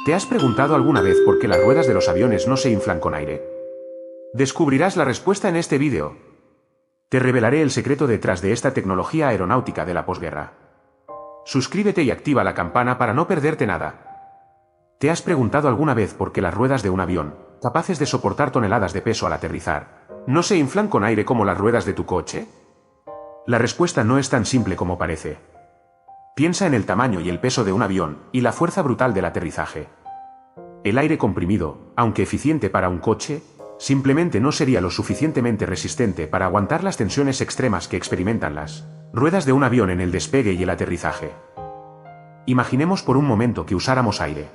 ¿Te has preguntado alguna vez por qué las ruedas de los aviones no se inflan con aire? Descubrirás la respuesta en este vídeo. Te revelaré el secreto detrás de esta tecnología aeronáutica de la posguerra. Suscríbete y activa la campana para no perderte nada. ¿Te has preguntado alguna vez por qué las ruedas de un avión, capaces de soportar toneladas de peso al aterrizar, no se inflan con aire como las ruedas de tu coche? La respuesta no es tan simple como parece. Piensa en el tamaño y el peso de un avión y la fuerza brutal del aterrizaje. El aire comprimido, aunque eficiente para un coche, simplemente no sería lo suficientemente resistente para aguantar las tensiones extremas que experimentan las ruedas de un avión en el despegue y el aterrizaje. Imaginemos por un momento que usáramos aire.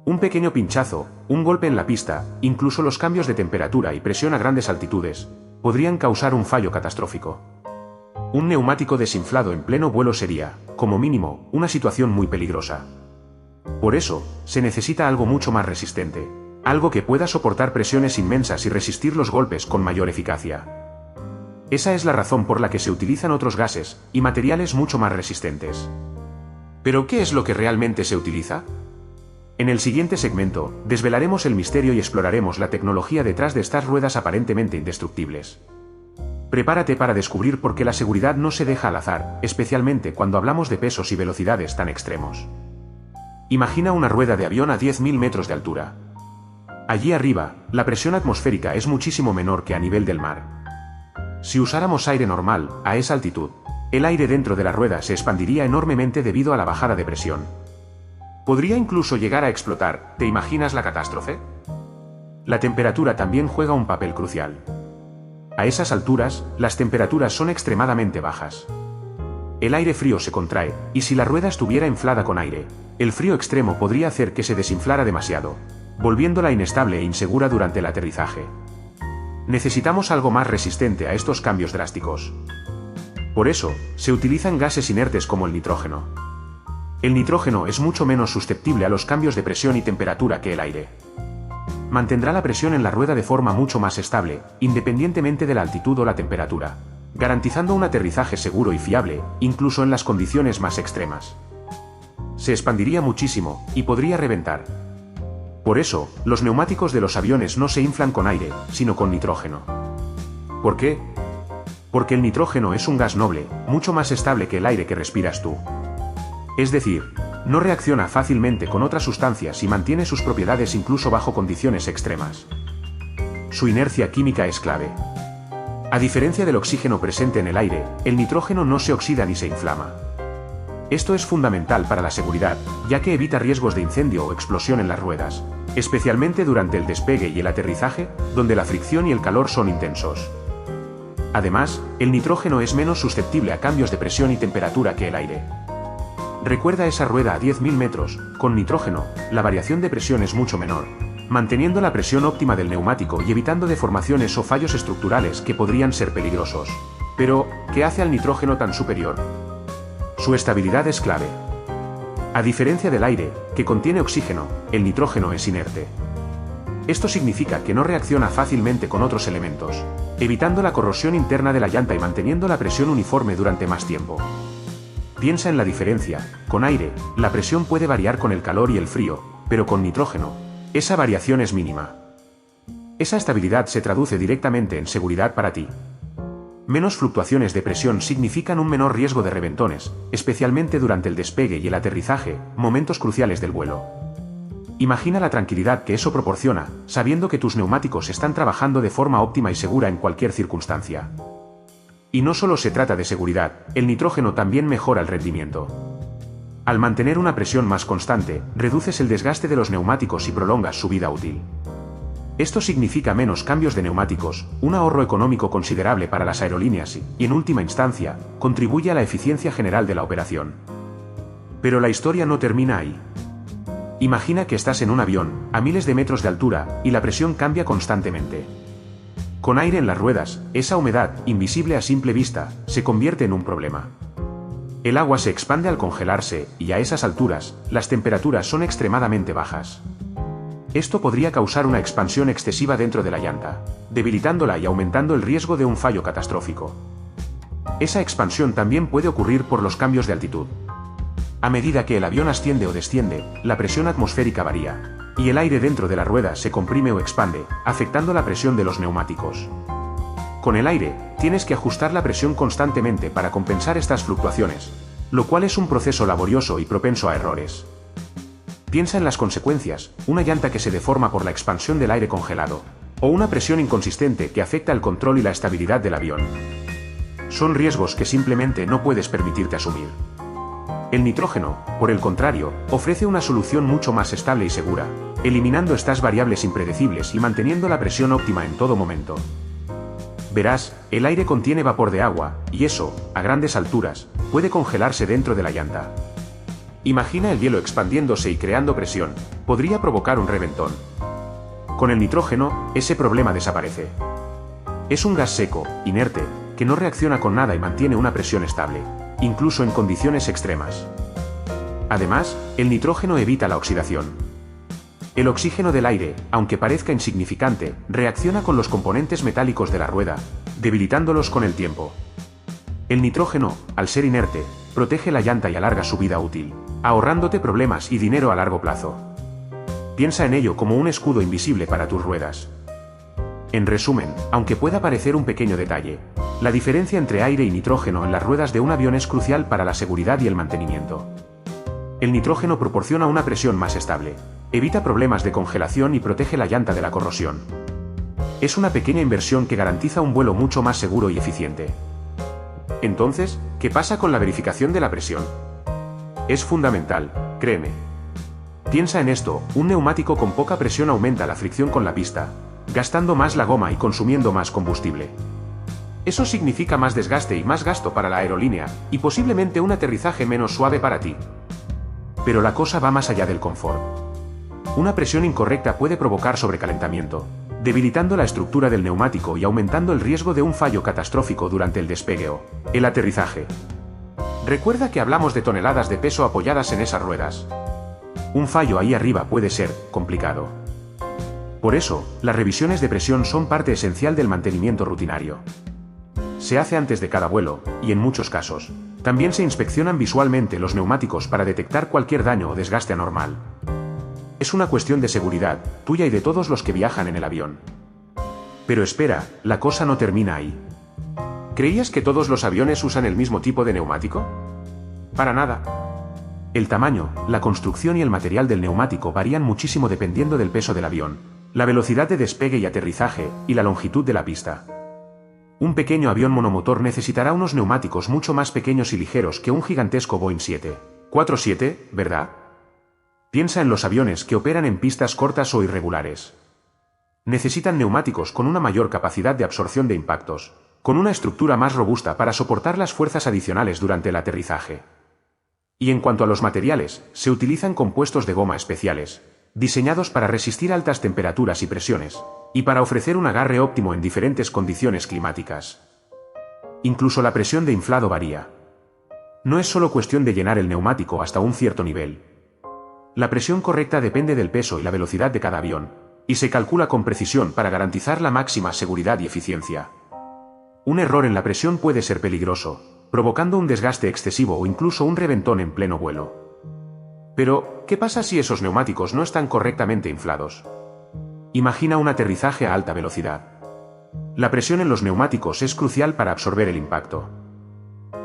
Un pequeño pinchazo, un golpe en la pista, incluso los cambios de temperatura y presión a grandes altitudes, podrían causar un fallo catastrófico. Un neumático desinflado en pleno vuelo sería, como mínimo, una situación muy peligrosa. Por eso, se necesita algo mucho más resistente, algo que pueda soportar presiones inmensas y resistir los golpes con mayor eficacia. Esa es la razón por la que se utilizan otros gases y materiales mucho más resistentes. ¿Pero qué es lo que realmente se utiliza? En el siguiente segmento, desvelaremos el misterio y exploraremos la tecnología detrás de estas ruedas aparentemente indestructibles. Prepárate para descubrir por qué la seguridad no se deja al azar, especialmente cuando hablamos de pesos y velocidades tan extremos. Imagina una rueda de avión a 10.000 metros de altura. Allí arriba, la presión atmosférica es muchísimo menor que a nivel del mar. Si usáramos aire normal, a esa altitud, el aire dentro de la rueda se expandiría enormemente debido a la bajada de presión. Podría incluso llegar a explotar. ¿Te imaginas la catástrofe? La temperatura también juega un papel crucial. A esas alturas, las temperaturas son extremadamente bajas. El aire frío se contrae, y si la rueda estuviera inflada con aire, el frío extremo podría hacer que se desinflara demasiado, volviéndola inestable e insegura durante el aterrizaje. Necesitamos algo más resistente a estos cambios drásticos. Por eso, se utilizan gases inertes como el nitrógeno. El nitrógeno es mucho menos susceptible a los cambios de presión y temperatura que el aire. Mantendrá la presión en la rueda de forma mucho más estable, independientemente de la altitud o la temperatura, garantizando un aterrizaje seguro y fiable, incluso en las condiciones más extremas. Se expandiría muchísimo, y podría reventar. Por eso, los neumáticos de los aviones no se inflan con aire, sino con nitrógeno. ¿Por qué? Porque el nitrógeno es un gas noble, mucho más estable que el aire que respiras tú. Es decir, no reacciona fácilmente con otras sustancias y mantiene sus propiedades incluso bajo condiciones extremas. Su inercia química es clave. A diferencia del oxígeno presente en el aire, el nitrógeno no se oxida ni se inflama. Esto es fundamental para la seguridad, ya que evita riesgos de incendio o explosión en las ruedas, especialmente durante el despegue y el aterrizaje, donde la fricción y el calor son intensos. Además, el nitrógeno es menos susceptible a cambios de presión y temperatura que el aire. Recuerda esa rueda a 10.000 metros, con nitrógeno, la variación de presión es mucho menor, manteniendo la presión óptima del neumático y evitando deformaciones o fallos estructurales que podrían ser peligrosos. Pero, ¿qué hace al nitrógeno tan superior? Su estabilidad es clave. A diferencia del aire, que contiene oxígeno, el nitrógeno es inerte. Esto significa que no reacciona fácilmente con otros elementos, evitando la corrosión interna de la llanta y manteniendo la presión uniforme durante más tiempo. Piensa en la diferencia. Con aire, la presión puede variar con el calor y el frío, pero con nitrógeno, esa variación es mínima. Esa estabilidad se traduce directamente en seguridad para ti. Menos fluctuaciones de presión significan un menor riesgo de reventones, especialmente durante el despegue y el aterrizaje, momentos cruciales del vuelo. Imagina la tranquilidad que eso proporciona, sabiendo que tus neumáticos están trabajando de forma óptima y segura en cualquier circunstancia. Y no solo se trata de seguridad, el nitrógeno también mejora el rendimiento. Al mantener una presión más constante, reduces el desgaste de los neumáticos y prolongas su vida útil. Esto significa menos cambios de neumáticos, un ahorro económico considerable para las aerolíneas y, en última instancia, contribuye a la eficiencia general de la operación. Pero la historia no termina ahí. Imagina que estás en un avión, a miles de metros de altura, y la presión cambia constantemente. Con aire en las ruedas, esa humedad, invisible a simple vista, se convierte en un problema. El agua se expande al congelarse, y a esas alturas, las temperaturas son extremadamente bajas. Esto podría causar una expansión excesiva dentro de la llanta, debilitándola y aumentando el riesgo de un fallo catastrófico. Esa expansión también puede ocurrir por los cambios de altitud. A medida que el avión asciende o desciende, la presión atmosférica varía, y el aire dentro de la rueda se comprime o expande, afectando la presión de los neumáticos. Con el aire, tienes que ajustar la presión constantemente para compensar estas fluctuaciones, lo cual es un proceso laborioso y propenso a errores. Piensa en las consecuencias: una llanta que se deforma por la expansión del aire congelado, o una presión inconsistente que afecta el control y la estabilidad del avión. Son riesgos que simplemente no puedes permitirte asumir. El nitrógeno, por el contrario, ofrece una solución mucho más estable y segura, eliminando estas variables impredecibles y manteniendo la presión óptima en todo momento. Verás, el aire contiene vapor de agua, y eso, a grandes alturas, puede congelarse dentro de la llanta. Imagina el hielo expandiéndose y creando presión, podría provocar un reventón. Con el nitrógeno, ese problema desaparece. Es un gas seco, inerte, que no reacciona con nada y mantiene una presión estable, incluso en condiciones extremas. Además, el nitrógeno evita la oxidación. El oxígeno del aire, aunque parezca insignificante, reacciona con los componentes metálicos de la rueda, debilitándolos con el tiempo. El nitrógeno, al ser inerte, protege la llanta y alarga su vida útil, ahorrándote problemas y dinero a largo plazo. Piensa en ello como un escudo invisible para tus ruedas. En resumen, aunque pueda parecer un pequeño detalle, la diferencia entre aire y nitrógeno en las ruedas de un avión es crucial para la seguridad y el mantenimiento. El nitrógeno proporciona una presión más estable, evita problemas de congelación y protege la llanta de la corrosión. Es una pequeña inversión que garantiza un vuelo mucho más seguro y eficiente. Entonces, ¿qué pasa con la verificación de la presión? Es fundamental, créeme. Piensa en esto: un neumático con poca presión aumenta la fricción con la pista, gastando más la goma y consumiendo más combustible. Eso significa más desgaste y más gasto para la aerolínea, y posiblemente un aterrizaje menos suave para ti. Pero la cosa va más allá del confort. Una presión incorrecta puede provocar sobrecalentamiento, debilitando la estructura del neumático y aumentando el riesgo de un fallo catastrófico durante el despegue o el aterrizaje. Recuerda que hablamos de toneladas de peso apoyadas en esas ruedas. Un fallo ahí arriba puede ser complicado. Por eso, las revisiones de presión son parte esencial del mantenimiento rutinario. Se hace antes de cada vuelo, y en muchos casos, también se inspeccionan visualmente los neumáticos para detectar cualquier daño o desgaste anormal. Es una cuestión de seguridad, tuya y de todos los que viajan en el avión. Pero espera, la cosa no termina ahí. ¿Creías que todos los aviones usan el mismo tipo de neumático? Para nada. El tamaño, la construcción y el material del neumático varían muchísimo dependiendo del peso del avión, la velocidad de despegue y aterrizaje, y la longitud de la pista. Un pequeño avión monomotor necesitará unos neumáticos mucho más pequeños y ligeros que un gigantesco Boeing 747, ¿verdad? Piensa en los aviones que operan en pistas cortas o irregulares. Necesitan neumáticos con una mayor capacidad de absorción de impactos, con una estructura más robusta para soportar las fuerzas adicionales durante el aterrizaje. Y en cuanto a los materiales, se utilizan compuestos de goma especiales, diseñados para resistir altas temperaturas y presiones, y para ofrecer un agarre óptimo en diferentes condiciones climáticas. Incluso la presión de inflado varía. No es solo cuestión de llenar el neumático hasta un cierto nivel. La presión correcta depende del peso y la velocidad de cada avión, y se calcula con precisión para garantizar la máxima seguridad y eficiencia. Un error en la presión puede ser peligroso, provocando un desgaste excesivo o incluso un reventón en pleno vuelo. Pero, ¿qué pasa si esos neumáticos no están correctamente inflados? Imagina un aterrizaje a alta velocidad. La presión en los neumáticos es crucial para absorber el impacto.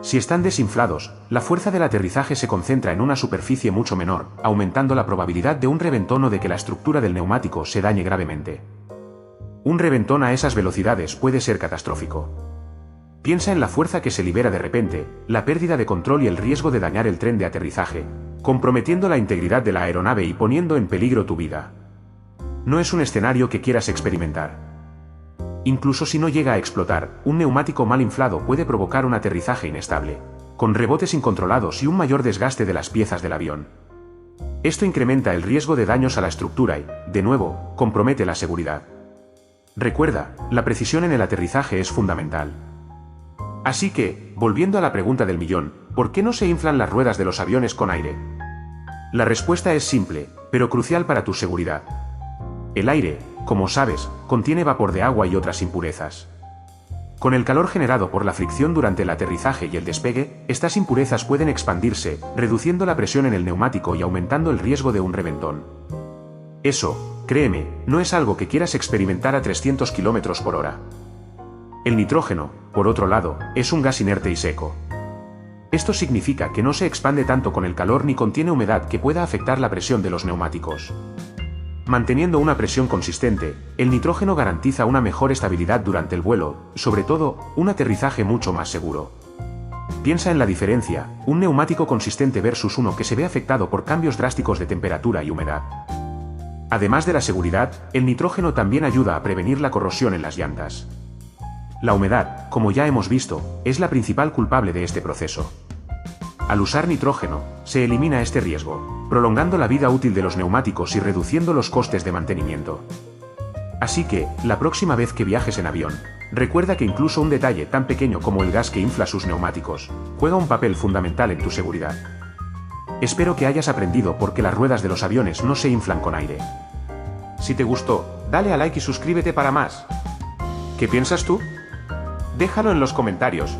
Si están desinflados, la fuerza del aterrizaje se concentra en una superficie mucho menor, aumentando la probabilidad de un reventón o de que la estructura del neumático se dañe gravemente. Un reventón a esas velocidades puede ser catastrófico. Piensa en la fuerza que se libera de repente, la pérdida de control y el riesgo de dañar el tren de aterrizaje, comprometiendo la integridad de la aeronave y poniendo en peligro tu vida. No es un escenario que quieras experimentar. Incluso si no llega a explotar, un neumático mal inflado puede provocar un aterrizaje inestable, con rebotes incontrolados y un mayor desgaste de las piezas del avión. Esto incrementa el riesgo de daños a la estructura y, de nuevo, compromete la seguridad. Recuerda, la precisión en el aterrizaje es fundamental. Así que, volviendo a la pregunta del millón, ¿por qué no se inflan las ruedas de los aviones con aire? La respuesta es simple, pero crucial para tu seguridad. El aire, como sabes, contiene vapor de agua y otras impurezas. Con el calor generado por la fricción durante el aterrizaje y el despegue, estas impurezas pueden expandirse, reduciendo la presión en el neumático y aumentando el riesgo de un reventón. Eso, créeme, no es algo que quieras experimentar a 300 km por hora. El nitrógeno, por otro lado, es un gas inerte y seco. Esto significa que no se expande tanto con el calor ni contiene humedad que pueda afectar la presión de los neumáticos. Manteniendo una presión consistente, el nitrógeno garantiza una mejor estabilidad durante el vuelo, sobre todo, un aterrizaje mucho más seguro. Piensa en la diferencia, un neumático consistente versus uno que se ve afectado por cambios drásticos de temperatura y humedad. Además de la seguridad, el nitrógeno también ayuda a prevenir la corrosión en las llantas. La humedad, como ya hemos visto, es la principal culpable de este proceso. Al usar nitrógeno, se elimina este riesgo, prolongando la vida útil de los neumáticos y reduciendo los costes de mantenimiento. Así que, la próxima vez que viajes en avión, recuerda que incluso un detalle tan pequeño como el gas que infla sus neumáticos, juega un papel fundamental en tu seguridad. Espero que hayas aprendido por qué las ruedas de los aviones no se inflan con aire. Si te gustó, dale a like y suscríbete para más. ¿Qué piensas tú? Déjalo en los comentarios,